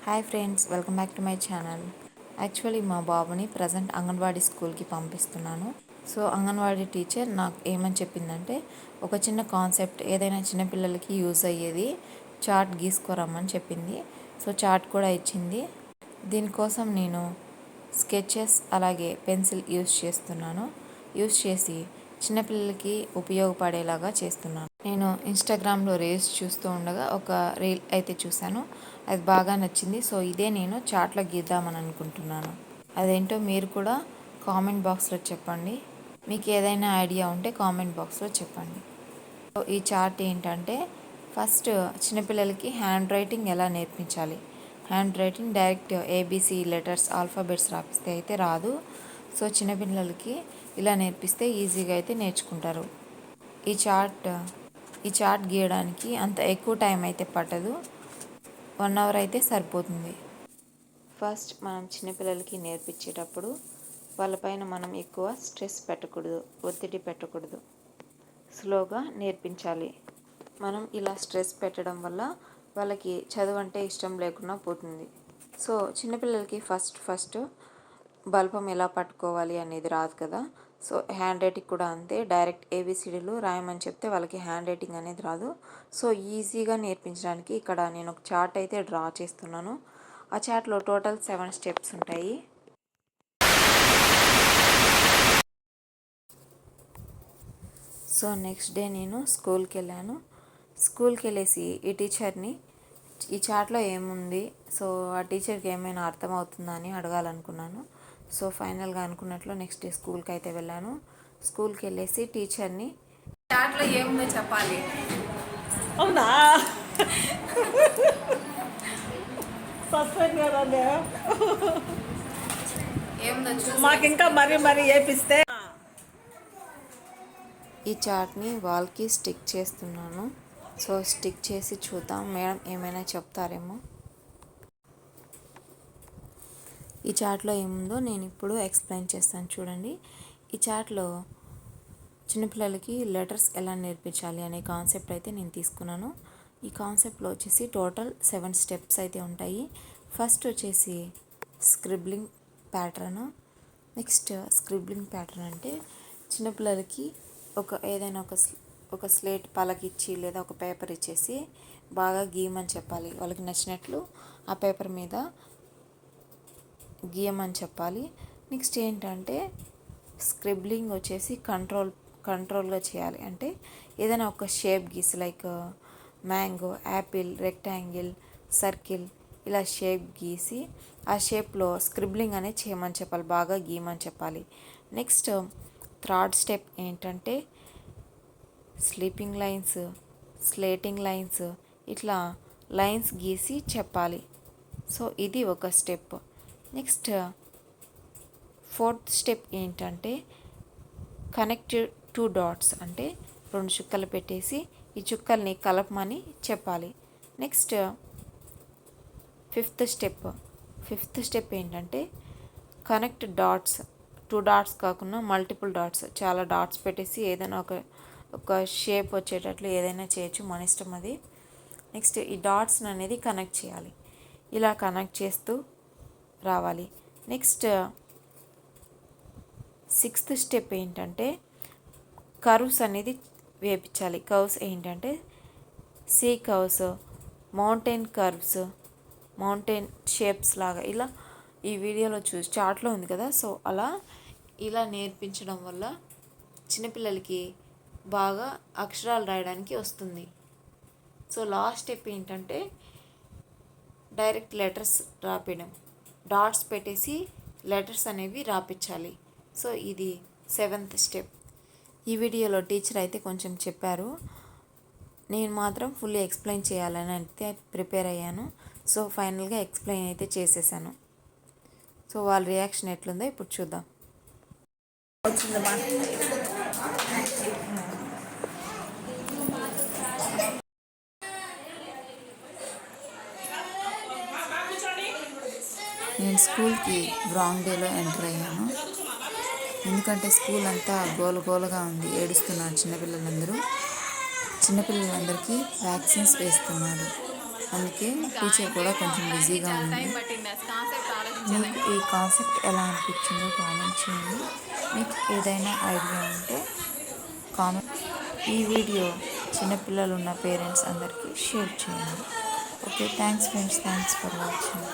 Hi friends, welcome back to my channel. Actually మా బాబుని present anganwadi స్కూల్కి పంపిస్తున్నాను. సో అంగన్వాడీ టీచర్ నాకు ఏమని చెప్పిందంటే, ఒక చిన్న కాన్సెప్ట్ ఏదైనా చిన్నపిల్లలకి యూజ్ అయ్యేది చార్ట్ గీసుకోరమ్మని చెప్పింది. సో చార్ట్ కూడా ఇచ్చింది. దీనికోసం నేను స్కెచెస్ అలాగే పెన్సిల్ యూజ్ చేసి చిన్నపిల్లలకి ఉపయోగపడేలాగా చేస్తున్నాను. నేను ఇన్స్టాగ్రామ్లో రీల్స్ చూస్తూ ఉండగా ఒక రీల్ అయితే చూశాను. అది బాగా నచ్చింది. సో ఇదే నేను చార్ట్లో గీద్దామని అనుకుంటున్నాను. అదేంటో మీరు కూడా కామెంట్ బాక్స్లో చెప్పండి. మీకు ఏదైనా ఐడియా ఉంటే కామెంట్ బాక్స్లో చెప్పండి. సో ఈ చార్ట్ ఏంటంటే, ఫస్ట్ చిన్నపిల్లలకి హ్యాండ్ రైటింగ్ ఎలా నేర్పించాలి. Hand writing direct ABC letters alphabets రాపిస్తే అయితే రాదు. సో చిన్నపిల్లలకి ఇలా నేర్పిస్తే ఈజీగా అయితే నేర్చుకుంటారు. ఈ చార్ట్ గీయడానికి అంత ఎక్కువ టైం అయితే పట్టదు. 1 అవర్ అయితే సరిపోతుంది. ఫస్ట్ మనం చిన్నపిల్లలకి నేర్పించేటప్పుడు వాళ్ళపైన మనం ఎక్కువ స్ట్రెస్ పెట్టకూడదు, ఒత్తిడి పెట్టకూడదు. స్లోగా నేర్పించాలి. మనం ఇలా స్ట్రెస్ పెట్టడం వల్ల వాళ్ళకి చదువు అంటే ఇష్టం లేకుండా పోతుంది. సో చిన్నపిల్లలకి ఫస్ట్ బల్బం ఎలా పట్టుకోవాలి అనేది రాదు కదా. సో హ్యాండ్ రైటింగ్ కూడా అంతే. డైరెక్ట్ ఏబిసిడీలు రాయమని చెప్తే వాళ్ళకి హ్యాండ్ రైటింగ్ అనేది రాదు. సో ఈజీగా నేర్పించడానికి ఇక్కడ నేను ఒక చార్ట్ అయితే డ్రా చేస్తున్నాను. ఆ చార్ట్లో టోటల్ 7 స్టెప్స్ ఉంటాయి. సో నెక్స్ట్ డే నేను స్కూల్కి వెళ్ళేసి ఈ టీచర్ని ఈ చార్ట్లో ఏముంది, సో ఆ టీచర్కి ఏమైనా అర్థమవుతుందా అని అడగాలనుకున్నాను. సో ఫైనల్గా అనుకున్నట్లు నెక్స్ట్ డే స్కూల్కి అయితే వెళ్ళాను. స్కూల్కి వెళ్ళేసి టీచర్ని చార్ట్లో ఏముందో చెప్పాలి. అవునా ఏముందో మాకు ఇంకా మరీ ఏపిస్తే ఈ చార్ట్ని వాల్కి స్టిక్ చేస్తున్నాను. సో స్టిక్ చేసి చూద్దాం మేడం ఏమైనా చెప్తారేమో. ఈ చార్ట్లో ఏముందో నేను ఇప్పుడు ఎక్స్ప్లెయిన్ చేస్తాను చూడండి. ఈ చార్ట్లో చిన్నపిల్లలకి లెటర్స్ ఎలా నేర్పించాలి అనే కాన్సెప్ట్ అయితే నేను తీసుకున్నాను. ఈ కాన్సెప్ట్లో వచ్చేసి టోటల్ 7 స్టెప్స్ అయితే ఉంటాయి. ఫస్ట్ వచ్చేసి scribbling pattern. Next scribbling pattern అంటే చిన్నపిల్లలకి ఏదైనా ఒక స్లేట్ పలకిచ్చి లేదా ఒక పేపర్ ఇచ్చేసి బాగా గీయమని చెప్పాలి. వాళ్ళకి నచ్చినట్లు ఆ పేపర్ మీద గీయమని చెప్పాలి. నెక్స్ట్ ఏంటంటే స్క్రిబ్లింగ్ వచ్చేసి కంట్రోల్గా చేయాలి. అంటే ఏదైనా ఒక షేప్ గీసి like mango, Apple, rectangle, circle ఇలా షేప్ గీసి ఆ షేప్లో స్క్రిబ్లింగ్ అనేది చేయమని చెప్పాలి, బాగా గీయమని చెప్పాలి. నెక్స్ట్ థర్డ్ స్టెప్ ఏంటంటే స్లీపింగ్ లైన్స్, స్లేటింగ్ లైన్స్ ఇట్లా లైన్స్ గీసి చెప్పాలి. సో ఇది ఒక స్టెప్. నెక్స్ట్ ఫోర్త్ స్టెప్ ఏంటంటే కనెక్ట్ 2 డాట్స్ అంటే 2 చుక్కలు పెట్టేసి ఈ చుక్కల్ని కలపమని చెప్పాలి. నెక్స్ట్ ఫిఫ్త్ స్టెప్ ఏంటంటే కనెక్ట్ డాట్స్, 2 డాట్స్ కాకుండా మల్టిపుల్ డాట్స్, చాలా డాట్స్ పెట్టేసి ఏదైనా ఒక షేప్ వచ్చేటట్లు ఏదైనా చేయొచ్చు, మన ఇష్టం అది. నెక్స్ట్ ఈ డాట్స్ అనేది కనెక్ట్ చేయాలి. ఇలా కనెక్ట్ చేస్తూ రావాలి. నెక్స్ట్ 6th స్టెప్ ఏంటంటే కర్వ్స్ అనేది వేపించాలి. కర్వ్స్ ఏంటంటే C curves, mountain curves, mountain shapes లాగా ఇలా ఈ వీడియోలో చార్ట్లో ఉంది కదా. సో ఇలా నేర్పించడం వల్ల చిన్నపిల్లలకి బాగా అక్షరాలు రాయడానికి వస్తుంది. సో లాస్ట్ స్టెప్ ఏంటంటే డైరెక్ట్ లెటర్స్ రాపడం, డాట్స్ పెట్టేసి లెటర్స్ అనేవి రాపించాలి. సో ఇది 7th స్టెప్. ఈ వీడియోలో టీచర్ అయితే కొంచెం చెప్పారు, నేను మాత్రం ఫుల్లీ ఎక్స్ప్లెయిన్ చేయాలని అయితే ప్రిపేర్ అయ్యాను. సో ఫైనల్గా ఎక్స్ప్లెయిన్ అయితే చేసేసాను. సో వాళ్ళ రియాక్షన్ ఎట్లుందో ఇప్పుడు చూద్దాం. నేను స్కూల్కి రాంగ్ డేలో ఎంటర్ అయ్యాను. ఎందుకంటే స్కూల్ అంతా గోలగోలగా ఉంది, ఏడుస్తున్నారు చిన్నపిల్లలందరికీ వ్యాక్సిన్స్ వేస్తున్నారు. అందుకే టీచర్ కూడా కొంచెం బిజీగా ఉంది. మీకు ఈ కాన్సెప్ట్ ఎలా అనిపించిందో కామెంట్ చేయండి. మీకు ఏదైనా ఐడియా ఉంటే కామెంట్. ఈ వీడియో చిన్నపిల్లలు ఉన్న పేరెంట్స్ అందరికీ షేర్ చేయండి. Okay, thanks friends, thanks for watching.